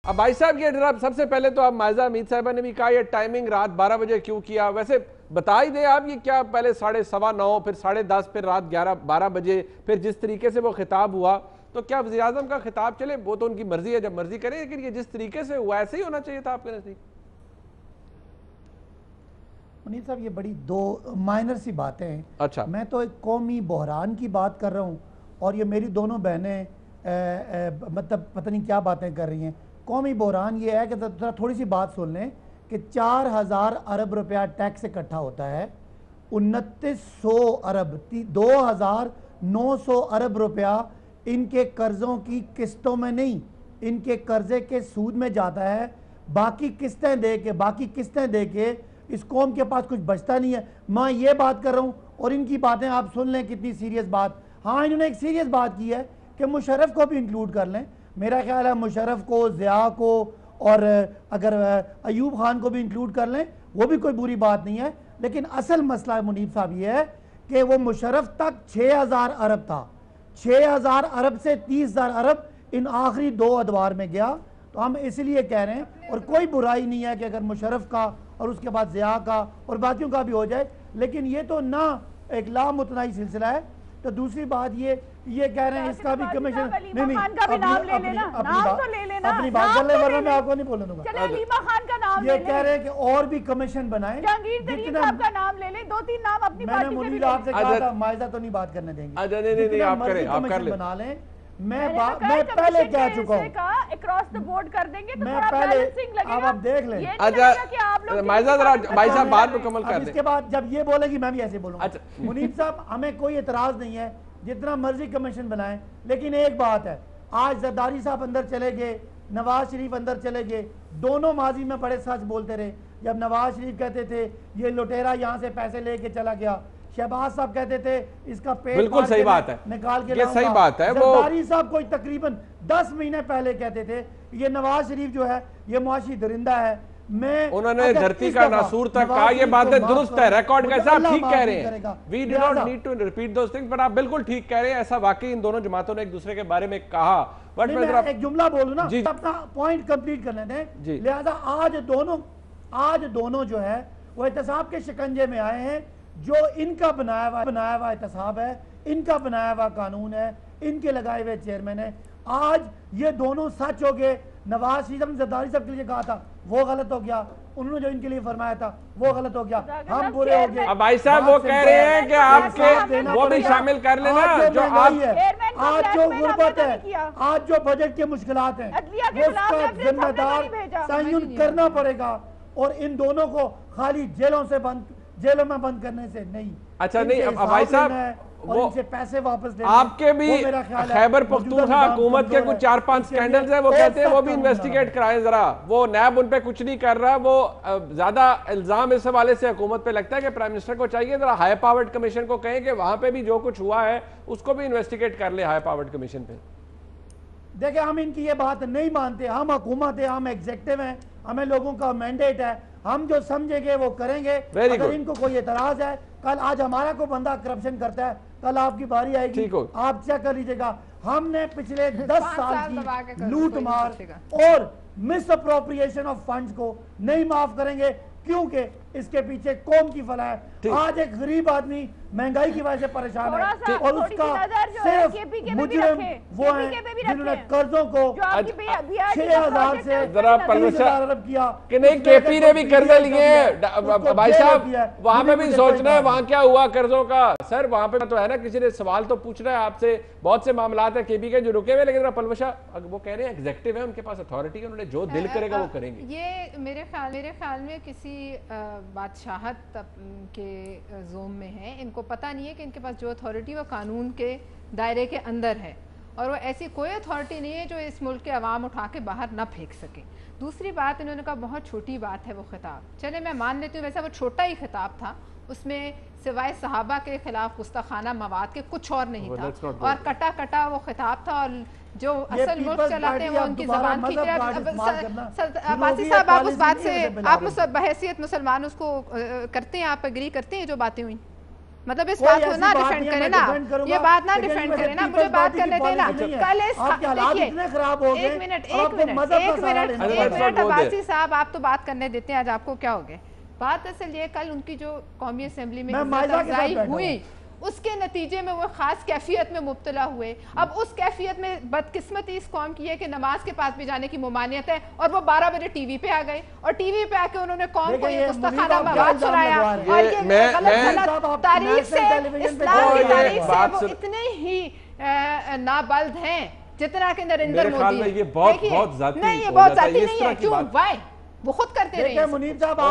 اب بھائی صاحب یہ جناب سب سے پہلے تو آپ مائزہ امید صاحبہ نے بھی کہا یہ ٹائمنگ رات 12 بجے کیوں کیا، ویسے بتا ہی دیں آپ یہ کیا پہلے 9:15 پھر 10:30 پھر رات 12 بجے پھر جس طریقے سے وہ خطاب ہوا تو کیا وزیراعظم کا خطاب چلے وہ تو ان کی مرضی ہے جب مرضی کریں لیکن یہ جس طریقے سے ہوا ایسے ہی ہونا چاہیے تھا آپ کے نزدیک؟ منیر صاحب یہ بڑی دو مائنر سی باتیں ہیں. اچھا میں تو ایک قومی بحران کی بات کر رہا ہوں اور یہ میری دونوں بہنیں مطلب پتہ نہیں کیا باتیں کر رہی ہیں. قومی بحران یہ ہے کہ تھوڑی سی بات سن لیں کہ 4,000 ارب روپیہ ٹیکس اکٹھا ہوتا ہے, 2900 ارب 2,900 ارب روپیہ ان کے قرضوں کی قسطوں میں نہیں, ان کے قرضے کے سود میں جاتا ہے. باقی قسطیں دے کے اس قوم کے پاس کچھ بچتا نہیں ہے. میں یہ بات کر رہا ہوں اور ان کی باتیں آپ سن لیں کتنی سیریس بات. ہاں انہوں نے ایک سیریس بات کی ہے کہ مشرف کو بھی انکلوڈ کر لیں. میرا خیال ہے مشرف کو, ضیاء کو اور اگر ایوب خان کو بھی انکلوڈ کر لیں وہ بھی کوئی بری بات نہیں ہے. لیکن اصل مسئلہ منیب صاحب یہ ہے کہ وہ مشرف تک 6,000 ارب تھا, 6,000 ارب سے 30,000 ارب ان آخری 2 ادوار میں گیا. تو ہم اس لیے کہہ رہے ہیں اور کوئی برائی نہیں ہے کہ اگر مشرف کا اور اس کے بعد ضیاء کا اور باقیوں کا بھی ہو جائے, لیکن یہ تو نہ ایک لامتناہی سلسلہ ہے. تو دوسری بات یہ کہہ رہے ہیں اس کا بھی کمیشن اپنی بات کر لیں ورنہ میں آپ کو نہیں بولنے دوں گا. علیمہ خان کا نام یہ کہہ رہے ہیں کہ اور بھی کمیشن بنائیں. جہانگیر ترین صاحب کا نام لے لیں, 2-3 نام اپنی میں نے منیر آپ سے کہا تھا مائزہ تو نہیں بات کرنے دیں گے, جتنا مرضی کمیشن بنا لیں. میں پہلے کہہ چکا ہوں اکراس دا بورڈ کر دیں گے تو میں تھوڑا پہلے بیلنسنگ لگے اب گا. آپ دیکھ لیں. مائزہ ذرا بھائی صاحب بات مکمل کر دیں. اس کے بعد جب یہ بولے گی میں بھی ایسے بولوں گا. منیب صاحب ہمیں کوئی اعتراض نہیں ہے جتنا مرضی کمیشن بنائیں, لیکن ایک بات ہے آج زرداری صاحب اندر چلے گئے, نواز شریف اندر چلے گئے, دونوں ماضی میں بڑے سچ بولتے رہے. جب نواز شریف کہتے تھے یہ لٹیرا یہاں سے پیسے لے کے چلا گیا, شہباز صاحب کہتے تھے اس کا پیٹ بالکل صحیح بات ہے, نکال کے یہ صحیح بات ہے. زرداری صاحب کوئی تقریباً 10 مہینے پہلے کہتے تھے یہ نواز شریف جو ہے یہ معاشی درندہ ہے. انہوں نے دھرتی کا ناسور تک کہا, یہ باتیں درست ہے, ریکارڈ کا صاحب ٹھیک کہہ رہے ہیں. We do not need to repeat those things, but آپ بالکل ٹھیک کہہ رہے ہیں. ایسا واقعی ان دونوں جماعتوں نے ایک دوسرے کے بارے میں کہا. میں ایک جملہ بولوں نا, اپنا پوائنٹ کمپلیٹ کرنے دیں. لہذا آج دونوں جو ہے وہ احتساب کے شکنجے میں آئے ہیں. جو ان کا بنایا ہوا احتساب ہے, ان کا بنایا ہوا قانون ہے, ان کے لگائے ہوئے چیئرمین ہے. آج یہ دونوں سچ ہو گئے. نواز شریف نے زرداری صاحب کے لیے کہا تھا وہ غلط ہو گیا, انہوں نے جو ان کے لیے فرمایا تھا وہ غلط ہو گیا, ہم برے ہو گئے. اب بھائی صاحب وہ کہہ رہے ہیں کہ آپ کے وہ بھی شامل کر لینا جو آج جو غربت ہے, آج جو بجٹ کے مشکلات ہیں وہ اس کا ذمہ دار تعین کرنا پڑے گا, اور ان دونوں کو خالی جیلوں میں بند کرنے سے نہیں. اچھا نہیں, اب بھائی صاحب اور ان سے پیسے واپس لینے. آپ کے بھی خیبر پختونخوا حکومت کے کچھ 4-5 سکینڈلز ہیں, وہ کہتے ہیں وہ بھی انویسٹیگیٹ کرائیں ذرا. وہ نیب ان پہ کچھ نہیں کر رہا, وہ زیادہ الزام اس حوالے سے حکومت پہ لگتا ہے کہ پرائم منسٹر کو چاہیے ذرا ہائی پاورڈ کمیشن کو کہیں کہ وہاں پہ بھی جو کچھ ہوا ہے اس کو بھی انویسٹیگیٹ کر لے ہائی پاورڈ کمیشن پہ. دیکھیں ہم ان کی یہ بات نہیں مانتے, ہم حکومت ہے, ہم ایگزیکٹو ہیں, ہمیں لوگوں کا مینڈیٹ ہے, ہم جو سمجھیں گے وہ کریں گے. اگر ان کو کوئی اعتراض ہے, کل آج ہمارا کوئی بندہ کرپشن کرتا ہے, کل آپ کی باری آئے گی, آپ چیک کر لیجئے گا. ہم نے پچھلے 10 سال کی لوٹ مار اور مس اپروپریشن آف فنڈز کو نہیں معاف کریں گے, کیونکہ اس کے پیچھے قوم کی فلاح ہے. آج ایک غریب آدمی مہنگائی کی وجہ سے پریشان ہے اور اس کا صرف مجرم وہ ہیں جنہوں نے قرضوں کو 6,000 سے 30,000 ارب کیا. کہ نہیں کے پی نے بھی قرضے لیے ہیں. بھائی صاحب وہاں پہ بھی سوچنا ہے وہاں کیا ہوا قرضوں کا. سر وہاں پہ تو ہے نا, کسی نے سوال تو پوچھ رہا ہے آپ سے, بہت سے معاملات ہیں کے پی کے جو رکے ہوئے, لیکن پلوشا وہ کہہ رہے ہیں ایگزیکٹو ہے, ان کے پاس اتھارٹی ہے, انہوں نے جو دل کرے گا وہ کریں گے. یہ میرے خیال میں کسی بادشاہت کے زوم میں ہے. ان کو پتہ نہیں ہے کہ ان کے پاس جو اتھارٹی وہ قانون کے دائرے کے اندر ہے, اور وہ ایسی کوئی اتھارٹی نہیں ہے جو اس ملک کے عوام اٹھا کے باہر نہ پھینک سکے. دوسری بات انہوں نے کہا بہت چھوٹی بات ہے وہ خطاب. چلے میں مان لیتی ہوں ویسا وہ چھوٹا ہی خطاب تھا, اس میں سوائے صحابہ کے خلاف گستاخانہ مواد کے کچھ اور نہیں تھا, اور کٹا وہ خطاب تھا. اور جو اصل ملک چلاتے ہیں وہ ان کی زبان کی عباسی صاحب, آپ اس بات سے آپ بحیثیت مسلمان اس کو کرتے ہیں, آپ اگری کرتے ہیں جو باتیں ہوئیں؟ مطلب اس بات کو نہ ڈیفینڈ کریں نا، یہ بات نہ ڈیفینڈ کریں نا، مجھے بات کرنے دیں نا. کل اس دیکھیے ایک منٹ عباسی صاحب آپ تو بات کرنے دیتے ہیں. آج آپ کو کیا ہو گیا؟ بات اصل یہ کل ان کی جو قومی اسمبلی میں عزت افزائی ہوئی اس کے نتیجے میں وہ خاص کیفیت میں مبتلا ہوئے. اب اس کیفیت میں بدقسمتی اس قوم کی ہے کہ نماز کے پاس بھی جانے کی ممانعت ہے اور وہ 12 بجے ٹی وی پہ آ گئے اور ٹی وی پہ آ کے انہوں نے قوم کو یہ گستاخانہ مواد سنایا اور یہ غلط تاریخ سے اسلام کی تاریخ سے وہ اتنے ہی نابلد ہیں جتنا کہ نریندر مودی ہے. یہ بہت ذاتی نہیں یہ بہت ذاتی نہیں ہے. کیوں؟ وائی وہ خود کرتے رہے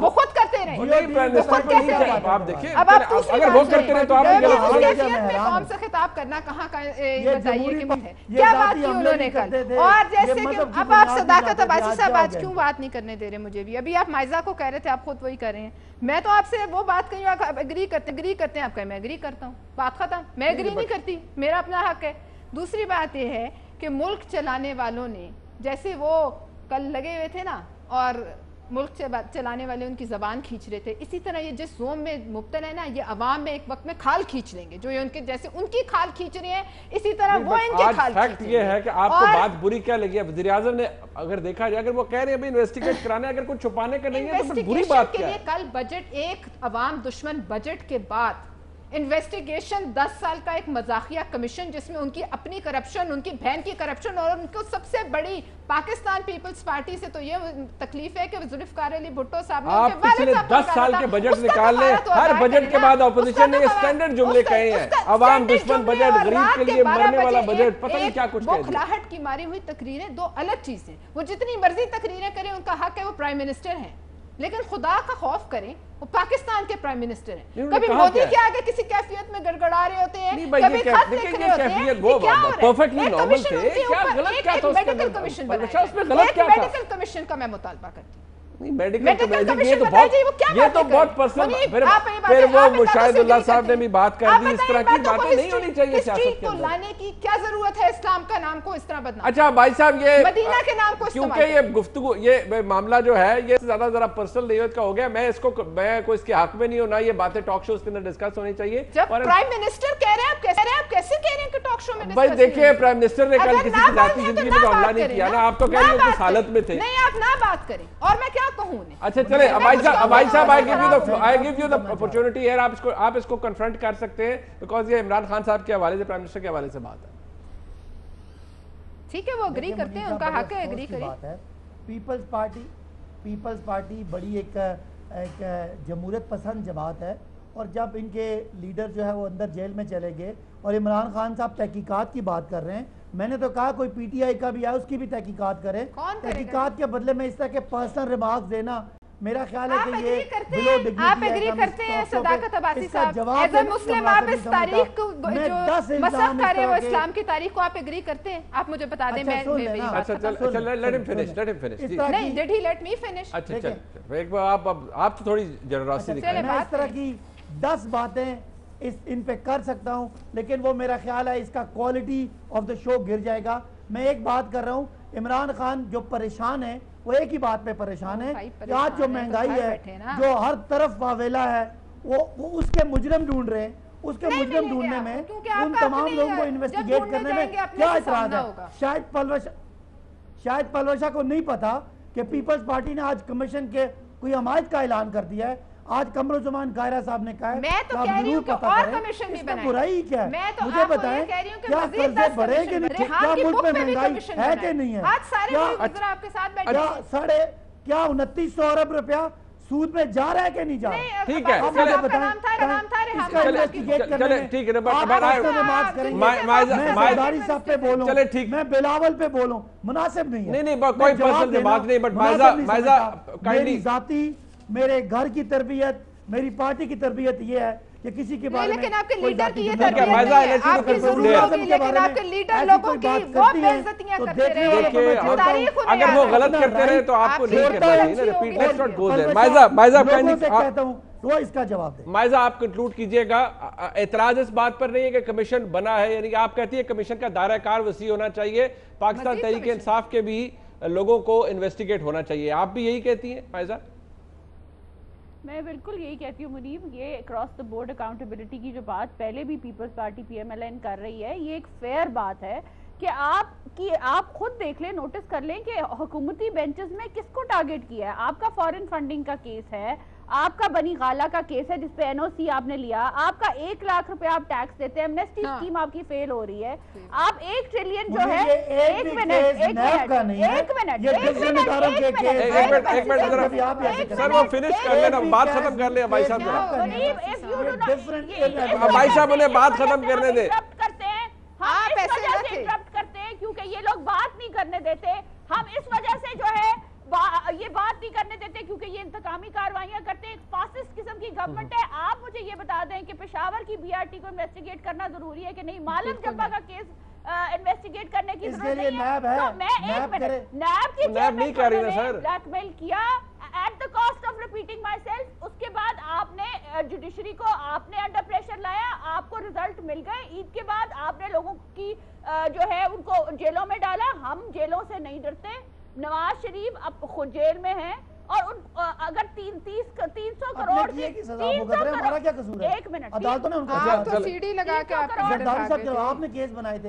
وہ خود کرتے رہے. اب آپ اگر وہ کرتے رہے تو آپ قوم سے خطاب کرنا کہاں کا بتائیے کہ ہے کیا بات کی انہوں نے کل. اور جیسے کہ اب آپ صداقت عباسی صاحب آج کیوں بات نہیں کرنے دے رہے مجھے بھی؟ ابھی آپ مائزہ کو کہہ رہے تھے، آپ خود وہی کر رہے ہیں. میں تو آپ سے وہ بات کہی آپ اگری کرتے ہیں، آپ کہیں میں اگری کرتا ہوں، بات ختم. میں اگری نہیں کرتی، میرا اپنا حق ہے. دوسری بات یہ ہے کہ ملک چلانے والوں نے جیسے وہ کل لگے ہوئے تھے نا اور ملک چلانے والے ان کی زبان کھینچ رہے تھے، اسی طرح یہ جس زوم میں مبتلا ہے نا یہ عوام میں ایک وقت میں کھال کھینچ لیں گے. جو یہ ان کے جیسے ان کی کھال کھینچ رہے ہیں اسی طرح وہ ان کے کھال فیکٹ یہ ہے کہ آپ کو بات بری کیا لگی ہے؟ وزیراعظم نے اگر دیکھا جائے اگر وہ کہہ رہے ہیں ابھی انویسٹیگیٹ کرانے، اگر کچھ چھپانے کا نہیں ہے تو بری بات کیا ہے؟ کل بجٹ ایک عوام دشمن بجٹ کے بعد انویسٹیگیشن 10 سال کا ایک مذاقیہ کمیشن جس میں ان کی اپنی کرپشن، ان کی بہن کی کرپشن اور ان کو سب سے بڑی پاکستان پیپلز پارٹی سے تو یہ تکلیف ہے کہ ذوالفقار علی بھٹو صاحب نے آپ پچھلے 10 سال کے بجٹ نکال لیں، ہر بجٹ کے بعد اپوزیشن نے اسٹینڈرڈ جملے کہے ہیں، عوام دشمن بجٹ، غریب کے لیے مرنے والا بجٹ، پتہ نہیں کیا کچھ کہہ دیا. بوکھلاہٹ کی ماری ہوئی تقریریں دو الگ چیزیں. وہ جتنی مرضی تقریریں کریں ان کا حق ہے، وہ پرائم منسٹر ہیں، لیکن خدا کا خوف کریں وہ پاکستان کے پرائم منسٹر ہیں. کبھی مودی کے آگے کسی کیفیت میں گڑگڑا رہے ہوتے ہیں، کبھی خط لکھ رہے ہوتے ہیں. میڈیکل کمیشن کا میں مطالبہ کرتی ہوں. یہ تو بہت پرسنل. پھر وہ مشاہد اللہ صاحب نے بھی بات کر دی، اس طرح کی باتیں نہیں ہونی چاہیے سیاست کے اندر. لانے کی کیا ضرورت ہے اسلام کا نام کو اس طرح بدنام؟ اچھا بھائی صاحب یہ مدینہ کے نام کو کیونکہ یہ گفتگو یہ معاملہ جو ہے یہ زیادہ ذرا پرسنل لیوت کا ہو گیا. میں کوئی اس کے حق میں نہیں ہونا، یہ باتیں ٹاک شوز کے اندر ڈسکس ہونی چاہیے. جب پرائم منسٹر کہہ رہے ہیں آپ کیسے کہہ رہے ہیں کہ ٹاک شو میں ڈسکس؟ بھائی دیکھیں پرائم منسٹر نے کل کسی کی ذاتی زندگی میں حملہ نہیں کیا نا، آپ تو کہہ رہی ہو کس حالت میں تھے. نہیں آپ نہ بات کریں اور میں کیا کہوں انہیں. اچھا چلے ابائی صاحب I give you the opportunity here. آپ اس کو کنفرنٹ کر سکتے ہیں بیکاز یہ عمران خان صاحب کے حوالے سے، پرائم منسٹر کے حوالے سے بات ہے. ٹھیک ہے وہ اگری کرتے ہیں، ان کا حق ہے اگری کریں. پیپلز پارٹی بڑی ایک جمہوریت پسند جماعت ہے، اور جب ان کے لیڈر جو ہے وہ اندر جیل میں چلے گئے اور عمران خان صاحب تحقیقات کی بات کر رہے ہیں، میں نے تو کہا کوئی پی ٹی آئی کا بھی ہے اس کی بھی تحقیقات کریں. تحقیقات کے بدلے میں اس طرح کے پرسنل ریمارکس دینا میرا خیال ہے کہ یہ بلو ڈگنیٹی ہے. آپ اگری کرتے ہیں صداقت عباسی صاحب ایز اے مسلم، آپ اس تاریخ کو جو مسخ کر رہے ہو اسلام کی تاریخ کو آپ اگری کرتے ہیں؟ آپ مجھے بتا دیں. میں let him finish. نہیں did he let me finish? اچھا چل آپ تو تھوڑی جنراسٹی دکھائیں. میں اس طرح کی 10 باتیں ان پہ کر سکتا ہوں، لیکن وہ میرا خیال ہے اس کا کوالٹی آف دا شو گر جائے گا. میں ایک بات کر رہا ہوں، عمران خان جو پریشان ہے وہ ایک ہی بات پہ پریشان ہے کہ آج جو مہنگائی ہے، جو ہر طرف واویلا ہے، وہ اس کے مجرم ڈھونڈ رہے ہیں. اس کے مجرم ڈھونڈنے میں ان تمام لوگوں کو انویسٹیگیٹ کرنے میں کیا اعتراض ہے؟ شاید پلوشا کو نہیں پتا کہ پیپلز پارٹی نے آج کمیشن کے کوئی حمایت کا اعلان کر دیا ہے. آج قمرالزمان قاہرہ صاحب نے کہا ہے میں تو کہہ رہی ہوں کہ اور کمیشن بھی بنائیں. برائی کیا ہے؟ میں تو مجھے بتائیں کیا قرضے بڑھے کہ نہیں؟ کیا ملک میں مہنگائی ہے کہ نہیں ہے؟ آج سارے لوگ آپ کے ساتھ بیٹھے کیا 2900 ارب روپیہ سود میں جا رہا ہے کہ نہیں جا رہا؟ ٹھیک ہے میں بلاول پہ بولوں مناسب نہیں ہے. کوئی پرسنل بات نہیں، بٹ میری ذاتی میرے گھر کی تربیت، میری پارٹی کی تربیت یہ ہے کہ کسی کے بارے میں لیکن آپ کے لیڈر کی یہ تربیت نہیں ہے، آپ کی ضرورت ہوگی، لیکن آپ کے لیڈر لوگوں کی وہ بے عزتیاں کرتے رہے. اگر وہ غلط کرتے رہے تو آپ کو نہیں کرنا چاہیے. ریپیٹ لیٹس ناٹ گو دیر. مائزہ کہتا ہوں وہ اس کا جواب دے. مائزہ آپ کنکلوڈ کیجئے گا. اعتراض اس بات پر نہیں ہے کہ کمیشن بنا ہے، یعنی آپ کہتی ہے کمیشن کا دائرہ کار وسیع ہونا چاہیے، پاکستان تحریک انصاف کے بھی لوگوں کو انویسٹیگیٹ ہونا چاہیے. آپ بھی یہی کہتی ہیں مائزہ؟ میں بالکل یہی کہتی ہوں منیب، یہ اکراس دا بورڈ اکاؤنٹیبلٹی کی جو بات پہلے بھی Peoples Party P M L N کر رہی ہے، یہ ایک فیئر بات ہے کہ آپ خود دیکھ لیں، نوٹس کر لیں کہ حکومتی بینچز میں کس کو ٹارگٹ کیا ہے. آپ کا فورن فنڈنگ کا کیس ہے، آپ کا بنی غالہ کا کیس ہے جس پہ این او سی آپ نے لیا، آپ کا 1 لاکھ روپے آپ ٹیکس دیتے ہیں، ایمنیسٹی اسکیم آپ کی فیل ہو رہی ہے، آپ 1 ٹریلین جو ہے. ایک منٹ سر وہ فنش کر لینا، بات ختم کر لیں بھائی صاحب. بھائی صاحب انہیں بات ختم کرنے دیں. ہم اس وجہ سے انٹرپٹ کرتے ہیں کیونکہ یہ لوگ بات نہیں کرنے دیتے. ہم اس وجہ سے جو ہے یہ بات نہیں کرنے دیتے کیونکہ یہ انتقامی کاروائیاں کرتے ہیں. ایک فاسسٹ قسم کی گورنمنٹ ہے. آپ مجھے یہ بتا دیں کہ پشاور کی بی آر ٹی کو انویسٹیگیٹ کرنا ضروری ہے کہ نہیں؟ مالک جبا کا کیس انویسٹیگیٹ کرنے کی ضرورت نہیں ہے. تو میں ایک منٹ، نیب کی نہیں کر رہی نا سر، بلیک میل کیا at the cost of repeating مائی سیلف. اس کے بعد آپ نے جوڈیشری کو آپ نے انڈر پریشر لایا، آپ کو ریزلٹ مل گئے. عید کے بعد آپ نے لوگوں کی جو ہے ان کو جیلوں میں ڈالا. ہم جیلوں سے نہیں ڈرتے. نواز شریف اب خود جیل میں ہیں اور اگر 300 کروڑ ایک منٹ عدالتوں نے ان کو آپ تو سی ڈی لگا کے آپ نے کیس بنائے تھے.